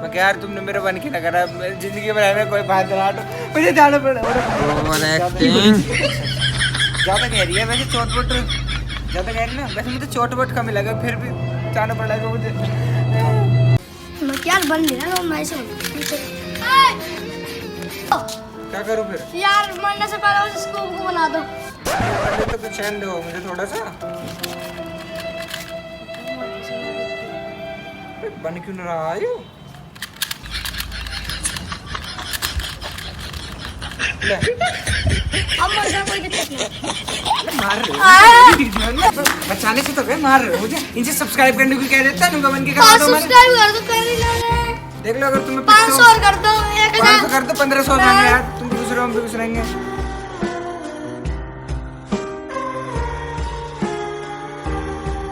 मैं क्या यार तुमने मेरे बन के ना करा, जिंदगी में रहने कोई फायदा ना, मुझे जाना पड़ा। ज्यादा कह रही है वैसे, चोट-वोट ज्यादा कह रही ना, वैसे मुझे चोट-वोट कम ही लगा, फिर भी जाना पड़ेगा मुझे। मैं क्या बन गया ना, मैं ऐसे क्या करूं फिर? यार मरने से पहले उस स्कूप को बना दो। पहले तो कुछ चैन दो मुझे थोड़ा सा। बन क्यों ना रहा है? ले अब मर जा, कोई दिक्कत नहीं। मार रहे हो बचाने से तो गए, मार रहे हो मुझे। इनसे सब्सक्राइब करने को कह देता है, नुका बन के करा दो। सब्सक्राइब कर दो, कर ही लो। देख लो अगर तुम्हें 500 कर दो, 500 कर दो, 1500 हो जाएंगे यार। तुम भी खुश रहो, हम भी खुश रहेंगे।